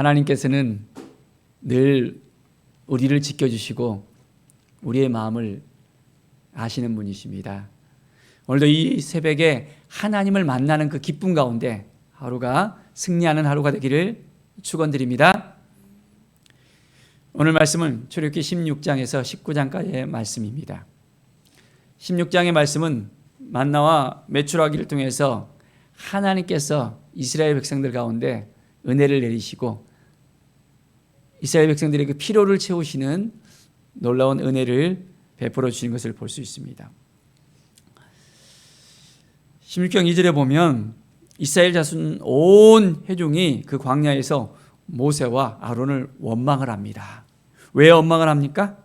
하나님께서는 늘 우리를 지켜주시고 우리의 마음을 아시는 분이십니다. 오늘도 이 새벽에 하나님을 만나는 그 기쁨 가운데 하루가 승리하는 하루가 되기를 축원드립니다. 오늘 말씀은 출애굽기 16장에서 19장까지의 말씀입니다. 16장의 말씀은 만나와 메추라기를 통해서 하나님께서 이스라엘 백성들 가운데 은혜를 내리시고 이스라엘 백성들의 그 필요를 채우시는 놀라운 은혜를 베풀어 주신 것을 볼 수 있습니다. 16장 2절에 보면 이스라엘 자손 온 회중이 그 광야에서 모세와 아론을 원망을 합니다. 왜 원망을 합니까?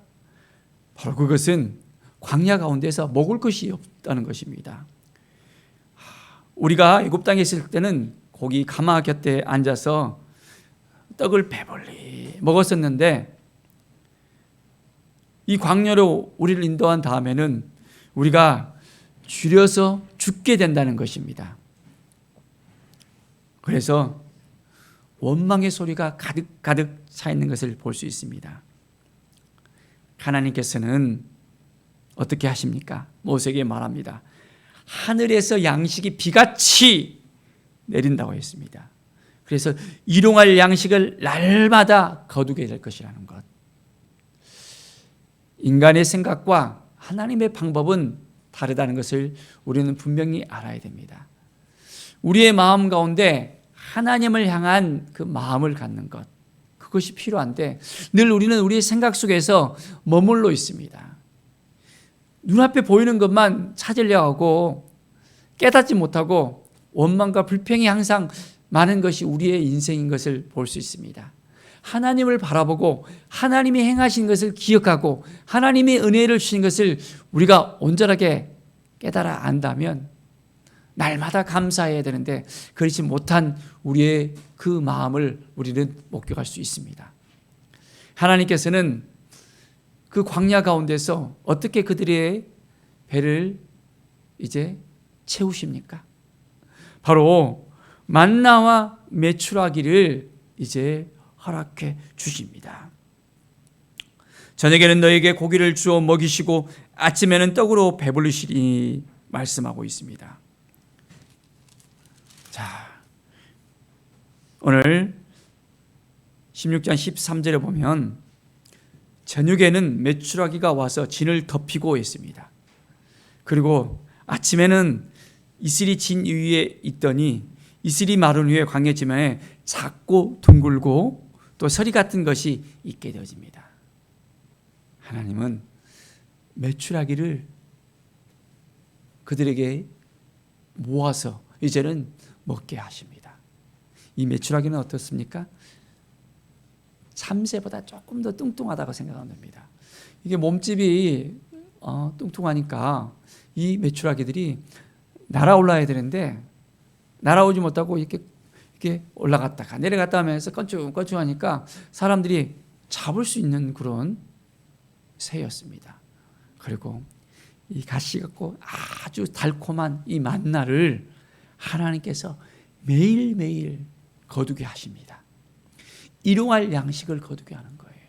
바로 그것은 광야 가운데서 먹을 것이 없다는 것입니다. 우리가 애굽 땅에 있을 때는 고기 가마 곁에 앉아서 떡을 배불리 먹었었는데 이 광야로 우리를 인도한 다음에는 우리가 줄여서 죽게 된다는 것입니다. 그래서 원망의 소리가 가득 차 있는 것을 볼 수 있습니다. 하나님께서는 어떻게 하십니까? 모세에게 말합니다. 하늘에서 양식이 비같이 내린다고 했습니다. 그래서 일용할 양식을 날마다 거두게 될 것이라는 것. 인간의 생각과 하나님의 방법은 다르다는 것을 우리는 분명히 알아야 됩니다. 우리의 마음 가운데 하나님을 향한 그 마음을 갖는 것, 그것이 필요한데 늘 우리는 우리의 생각 속에서 머물러 있습니다. 눈앞에 보이는 것만 찾으려고 하고 깨닫지 못하고 원망과 불평이 항상 많은 것이 우리의 인생인 것을 볼 수 있습니다. 하나님을 바라보고 하나님이 행하신 것을 기억하고 하나님의 은혜를 주신 것을 우리가 온전하게 깨달아 안다면 날마다 감사해야 되는데 그렇지 못한 우리의 그 마음을 우리는 목격할 수 있습니다. 하나님께서는 그 광야 가운데서 어떻게 그들의 배를 이제 채우십니까? 바로 만나와 메추라기를 이제 허락해 주십니다. 저녁에는 너에게 고기를 주어 먹이시고 아침에는 떡으로 배부르시리 말씀하고 있습니다. 자, 오늘 16장 13절에 보면 저녁에는 메추라기가 와서 진을 덮이고 있습니다. 그리고 아침에는 이슬이 진 위에 있더니 이슬이 마른 후에 광야 지면에 작고 둥글고 또 서리 같은 것이 있게 되어집니다. 하나님은 메추라기를 그들에게 모아서 이제는 먹게 하십니다. 이 메추라기는 어떻습니까? 참새보다 조금 더 뚱뚱하다고 생각하면 됩니다. 이게 몸집이 뚱뚱하니까 이 메추라기들이 날아올라야 되는데 날아오지 못하고 이렇게 올라갔다가 내려갔다 하면서 껄쭉껄쭉하니까 사람들이 잡을 수 있는 그런 새였습니다. 그리고 이 가시 같고 아주 달콤한 이 만나를 하나님께서 매일매일 거두게 하십니다. 일용할 양식을 거두게 하는 거예요.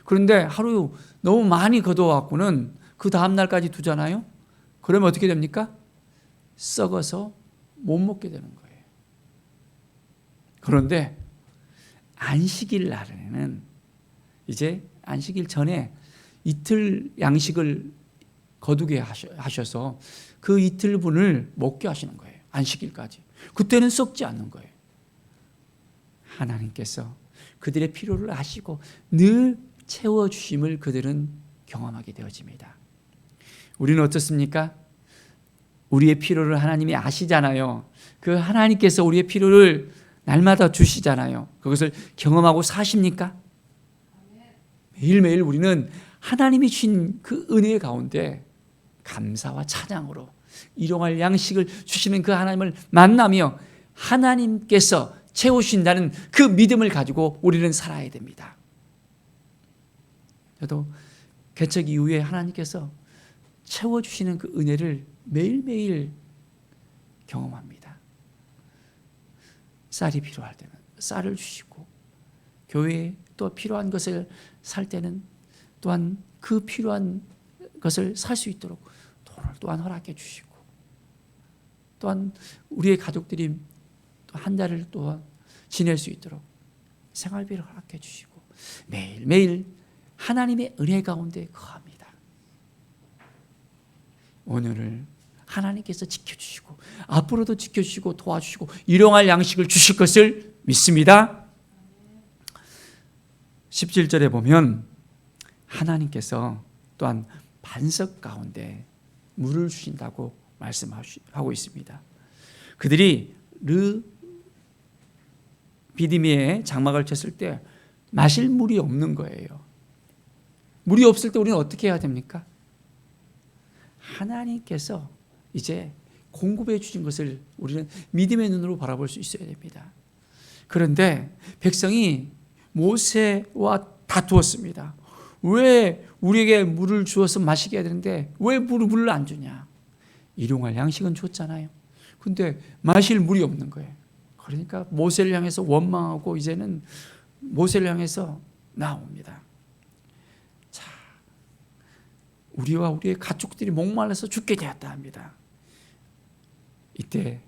그런데 하루 너무 많이 거둬갖고는 그 다음날까지 두잖아요. 그러면 어떻게 됩니까? 썩어서 못 먹게 되는 거예요. 그런데 안식일 날에는 이제 안식일 전에 이틀 양식을 거두게 하셔서 그 이틀분을 먹게 하시는 거예요. 안식일까지. 그때는 썩지 않는 거예요. 하나님께서 그들의 필요를 아시고 늘 채워주심을 그들은 경험하게 되어집니다. 우리는 어떻습니까? 우리의 필요를 하나님이 아시잖아요. 그 하나님께서 우리의 필요를 날마다 주시잖아요. 그것을 경험하고 사십니까? 매일매일 우리는 하나님이 주신 그 은혜 가운데 감사와 찬양으로 일용할 양식을 주시는 그 하나님을 만나며 하나님께서 채우신다는 그 믿음을 가지고 우리는 살아야 됩니다. 저도 개척 이후에 하나님께서 채워주시는 그 은혜를 매일매일 경험합니다. 쌀이 필요할 때는 쌀을 주시고 교회에 또 필요한 것을 살 때는 또한 그 필요한 것을 살 수 있도록 돈을 또한 허락해 주시고, 또한 우리의 가족들이 한 달을 또한 지낼 수 있도록 생활비를 허락해 주시고, 매일매일 하나님의 은혜 가운데 거합니다. 오늘을 하나님께서 지켜주시고 앞으로도 지켜주시고 도와주시고 일용할 양식을 주실 것을 믿습니다. 17절에 보면 하나님께서 또한 반석 가운데 물을 주신다고 말씀하고 있습니다. 그들이 르비디미에 장막을 쳤을 때 마실 물이 없는 거예요. 물이 없을 때 우리는 어떻게 해야 됩니까? 하나님께서 이제 공급해 주신 것을 우리는 믿음의 눈으로 바라볼 수 있어야 됩니다. 그런데 백성이 모세와 다투었습니다. 왜 우리에게 물을 주어서 마시게 해야 되는데 왜 물을 안 주냐? 일용할 양식은 줬잖아요. 근데 마실 물이 없는 거예요. 그러니까 모세를 향해서 원망하고 이제는 모세를 향해서 나옵니다. 자, 우리와 우리의 가족들이 목말라서 죽게 되었다 합니다. 이때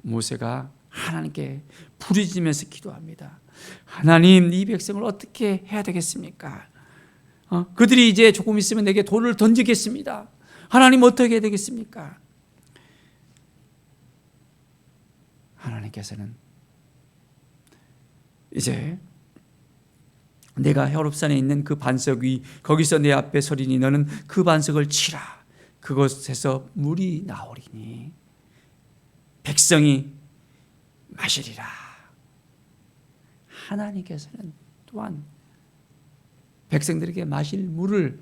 모세가 하나님께 부르짖으면서 기도합니다. 하나님, 이 백성을 어떻게 해야 되겠습니까? 그들이 이제 조금 있으면 내게 돌을 던지겠습니다. 하나님, 어떻게 해야 되겠습니까? 하나님께서는 이제 내가 혈업산에 있는 그 반석 위, 거기서 내 앞에 서리니 너는 그 반석을 치라. 그곳에서 물이 나오리니 백성이 마시리라. 하나님께서는 또한 백성들에게 마실 물을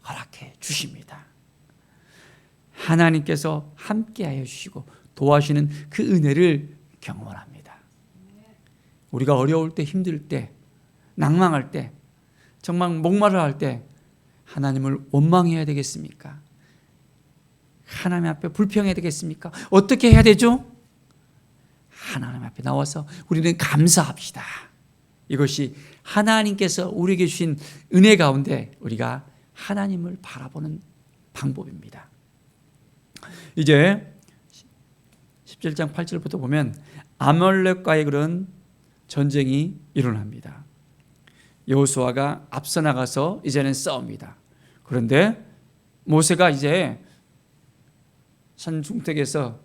허락해 주십니다. 하나님께서 함께하여 주시고 도와주시는 그 은혜를 경험합니다. 우리가 어려울 때, 힘들 때, 낭망할 때, 정말 목마르 할 때 하나님을 원망해야 되겠습니까? 하나님 앞에 불평해야 되겠습니까? 어떻게 해야 되죠? 하나님 앞에 나와서 우리는 감사합시다. 이것이 하나님께서 우리에게 주신 은혜 가운데 우리가 하나님을 바라보는 방법입니다. 이제 17장 8절부터 보면 아말렉과의 그런 전쟁이 일어납니다. 여호수아가 앞서 나가서 이제는 싸웁니다. 그런데 모세가 이제 산 중턱에서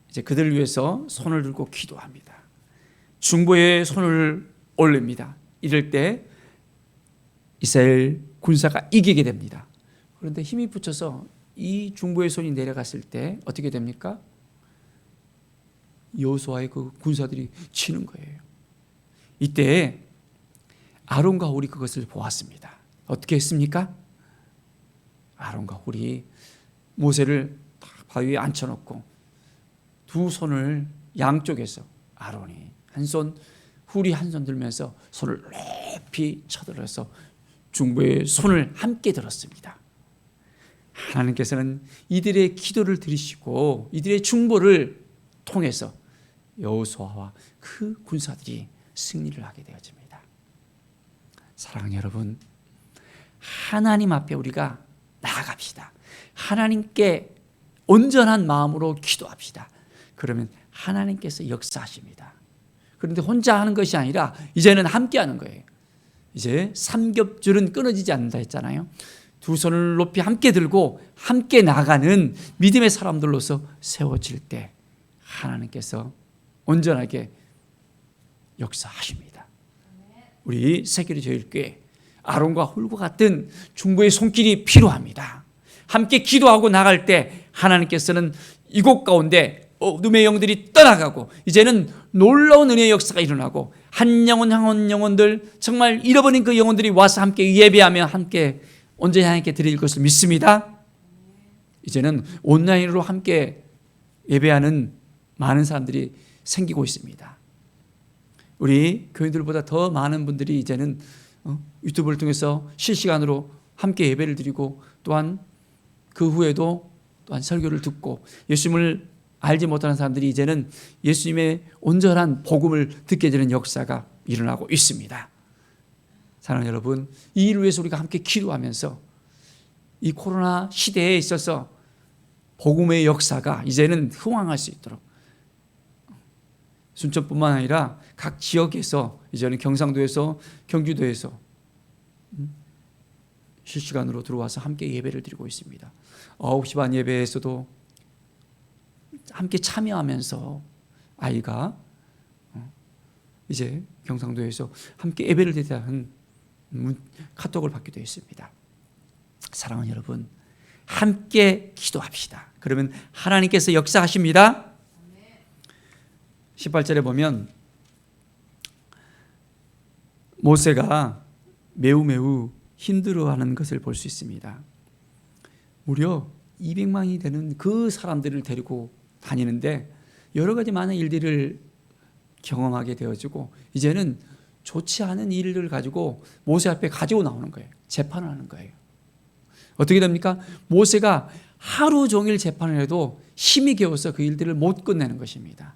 이제 그들을 위해서 손을 들고 기도합니다. 중보에 손을 올립니다. 이럴 때 이스라엘 군사가 이기게 됩니다. 그런데 힘이 붙여서 이 중보의 손이 내려갔을 때 어떻게 됩니까? 여호수아의 그 군사들이 치는 거예요. 이때 아론과 홀이 그것을 보았습니다. 어떻게 했습니까? 아론과 홀이 모세를 바위에 앉혀놓고 두 손을 양쪽에서 아론이 한 손, 홀이 한 손 들면서 손을 높이 쳐들어서 중보의 손을 함께 들었습니다. 하나님께서는 이들의 기도를 들으시고 이들의 중보를 통해서 여호수아와 그 군사들이 승리를 하게 되어집니다. 사랑하는 여러분, 하나님 앞에 우리가 나아갑시다. 하나님께 온전한 마음으로 기도합시다. 그러면 하나님께서 역사하십니다. 그런데 혼자 하는 것이 아니라 이제는 함께 하는 거예요. 이제 삼겹줄은 끊어지지 않는다 했잖아요. 두 손을 높이 함께 들고 함께 나가는 믿음의 사람들로서 세워질 때 하나님께서 온전하게 역사하십니다. 우리 새끼리 저일교회 아론과 홀과 같은 중보의 손길이 필요합니다. 함께 기도하고 나갈 때 하나님께서는 이곳 가운데 어둠의 영들이 떠나가고 이제는 놀라운 은혜의 역사가 일어나고 한 영혼 한 영혼들 정말 잃어버린 그 영혼들이 와서 함께 예배하며 함께 온전히 하나님께 드릴 것을 믿습니다. 이제는 온라인으로 함께 예배하는 많은 사람들이 생기고 있습니다. 우리 교인들보다 더 많은 분들이 이제는 유튜브를 통해서 실시간으로 함께 예배를 드리고 또한 그 후에도 또한 설교를 듣고 예수님을 알지 못하는 사람들이 이제는 예수님의 온전한 복음을 듣게 되는 역사가 일어나고 있습니다. 사랑하는 여러분, 이 일을 위해서 우리가 함께 기도하면서 이 코로나 시대에 있어서 복음의 역사가 이제는 흥황할 수 있도록, 순천뿐만 아니라 각 지역에서, 이제는 경상도에서, 경기도에서 실시간으로 들어와서 함께 예배를 드리고 있습니다. 9시 반 예배에서도 함께 참여하면서 아이가 이제 경상도에서 함께 예배를 드리다는 카톡을 받기도 했습니다. 사랑하는 여러분, 함께 기도합시다. 그러면 하나님께서 역사하십니다. 18절에 보면 모세가 매우 힘들어하는 것을 볼 수 있습니다. 무려 200만이 되는 그 사람들을 데리고 다니는데 여러 가지 많은 일들을 경험하게 되어지고, 이제는 좋지 않은 일을 가지고 모세 앞에 가지고 나오는 거예요. 재판을 하는 거예요. 어떻게 됩니까? 모세가 하루 종일 재판을 해도 힘이 겨워서 그 일들을 못 끝내는 것입니다.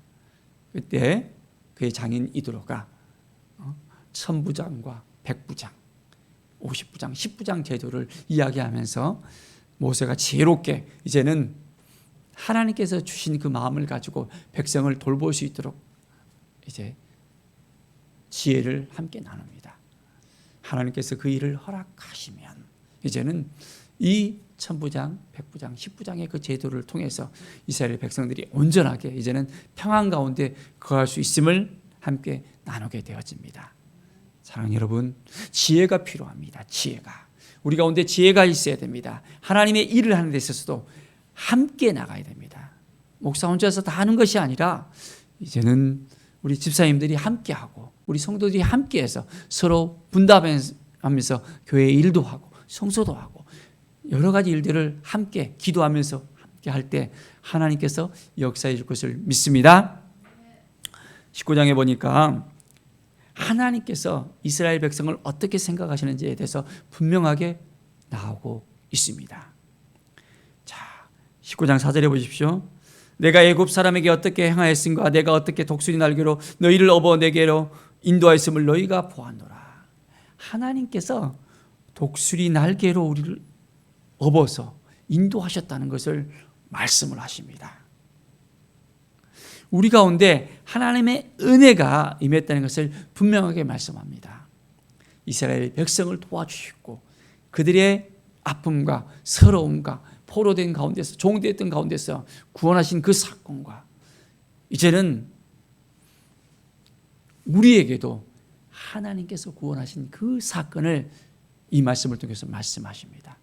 그때 그의 장인 이드로가 천부장과 백부장, 50부장, 10부장 제도를 이야기하면서 모세가 지혜롭게 이제는 하나님께서 주신 그 마음을 가지고 백성을 돌볼 수 있도록 이제 지혜를 함께 나눕니다. 하나님께서 그 일을 허락하시면 이제는 이 천부장, 백부장, 10부장의 그 제도를 통해서 이스라엘 백성들이 온전하게 이제는 평안 가운데 거할 수 있음을 함께 나누게 되어집니다. 사랑하는 여러분, 지혜가 필요합니다. 지혜가. 우리 가운데 지혜가 있어야 됩니다. 하나님의 일을 하는 데 있어서도 함께 나가야 됩니다. 목사 혼자서 다 하는 것이 아니라 이제는 우리 집사님들이 함께하고 우리 성도들이 함께해서 서로 분담하면서 교회 일도 하고 성소도 하고 여러 가지 일들을 함께 기도하면서 함께 할 때 하나님께서 역사해 줄 것을 믿습니다. 19장에 보니까 하나님께서 이스라엘 백성을 어떻게 생각하시는지에 대해서 분명하게 나오고 있습니다. 자, 19장 4절에 보십시오. 내가 애굽 사람에게 어떻게 행하였은가, 내가 어떻게 독수리 날개로 너희를 업어 내게로 인도하였음을 너희가 보았노라. 하나님께서 독수리 날개로 우리를 업어서 인도하셨다는 것을 말씀을 하십니다. 우리 가운데 하나님의 은혜가 임했다는 것을 분명하게 말씀합니다. 이스라엘 백성을 도와주시고 그들의 아픔과 서러움과 포로된 가운데서, 종되었던 가운데서 구원하신 그 사건과 이제는 우리에게도 하나님께서 구원하신 그 사건을 이 말씀을 통해서 말씀하십니다.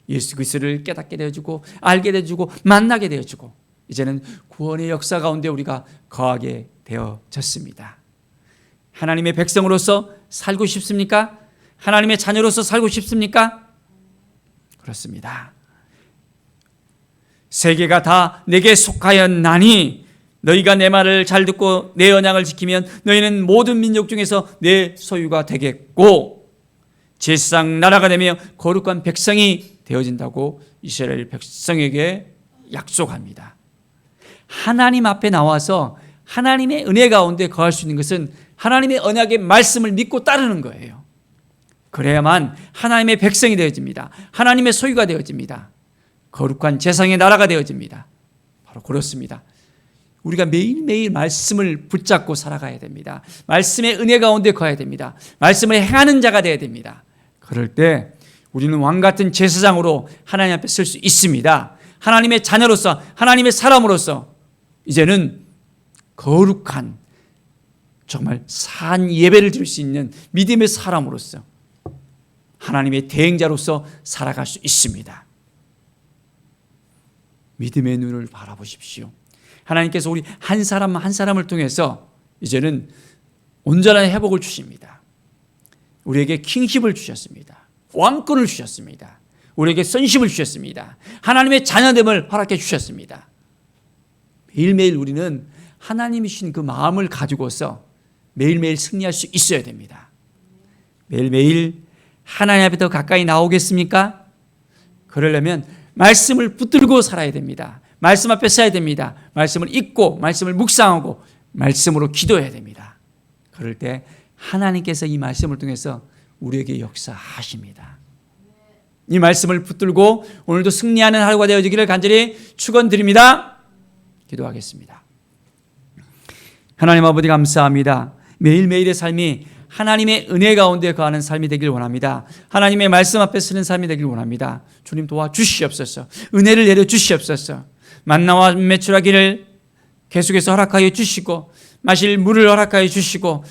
예수 그리스도를 깨닫게 되어주고 알게 되어주고 만나게 되어주고 이제는 구원의 역사 가운데 우리가 거하게 되어졌습니다. 하나님의 백성으로서 살고 싶습니까? 하나님의 자녀로서 살고 싶습니까? 그렇습니다. 세계가 다 내게 속하였나니 너희가 내 말을 잘 듣고 내 언약을 지키면 너희는 모든 민족 중에서 내 소유가 되겠고 제사장 나라가 되며 거룩한 백성이 되어진다고 이스라엘 백성에게 약속합니다. 하나님 앞에 나와서 하나님의 은혜 가운데 거할 수 있는 것은 하나님의 언약의 말씀을 믿고 따르는 거예요. 그래야만 하나님의 백성이 되어집니다. 하나님의 소유가 되어집니다. 거룩한 제사장의 나라가 되어집니다. 바로 그렇습니다. 우리가 매일매일 말씀을 붙잡고 살아가야 됩니다. 말씀의 은혜 가운데 거해야 됩니다. 말씀을 행하는 자가 되어야 됩니다. 그럴 때 우리는 왕같은 제사장으로 하나님 앞에 설 수 있습니다. 하나님의 자녀로서, 하나님의 사람으로서 이제는 거룩한 정말 산 예배를 드릴 수 있는 믿음의 사람으로서 하나님의 대행자로서 살아갈 수 있습니다. 믿음의 눈을 바라보십시오. 하나님께서 우리 한 사람 한 사람을 통해서 이제는 온전한 회복을 주십니다. 우리에게 킹십을 주셨습니다. 왕권을 주셨습니다. 우리에게 선십을 주셨습니다. 하나님의 자녀됨을 허락해 주셨습니다. 매일매일 우리는 하나님이 주신 그 마음을 가지고서 매일매일 승리할 수 있어야 됩니다. 매일매일 하나님 앞에 더 가까이 나오겠습니까? 그러려면 말씀을 붙들고 살아야 됩니다. 말씀 앞에 서야 됩니다. 말씀을 읽고 말씀을 묵상하고 말씀으로 기도해야 됩니다. 그럴 때 하나님께서 이 말씀을 통해서 우리에게 역사하십니다. 이 말씀을 붙들고 오늘도 승리하는 하루가 되어지기를 간절히 축원드립니다. 기도하겠습니다. 하나님 아버지 감사합니다. 매일매일의 삶이 하나님의 은혜 가운데 거하는 삶이 되길 원합니다. 하나님의 말씀 앞에 서는 삶이 되길 원합니다. 주님 도와주시옵소서. 은혜를 내려주시옵소서. 만나와 매출하기를 계속해서 허락하여 주시고 마실 물을 허락하여 주시고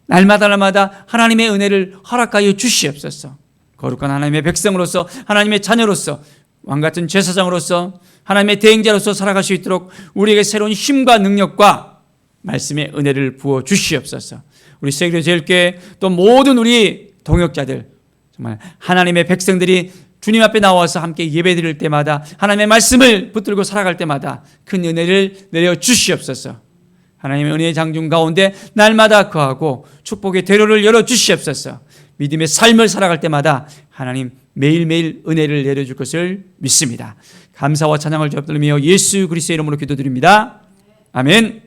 날마다 하나님의 은혜를 허락하여 주시옵소서. 거룩한 하나님의 백성으로서 하나님의 자녀로서 왕같은 제사장으로서 하나님의 대행자로서 살아갈 수 있도록 우리에게 새로운 힘과 능력과 말씀의 은혜를 부어 주시옵소서. 우리 세계로 제일교회 또 모든 우리 동역자들 정말 하나님의 백성들이 주님 앞에 나와서 함께 예배드릴 때마다 하나님의 말씀을 붙들고 살아갈 때마다 큰 은혜를 내려 주시옵소서. 하나님의 은혜의 장중 가운데 날마다 거하고 축복의 대로를 열어 주시옵소서. 믿음의 삶을 살아갈 때마다 하나님 매일매일 은혜를 내려줄 것을 믿습니다. 감사와 찬양을 접들며 예수 그리스도의 이름으로 기도드립니다. 아멘.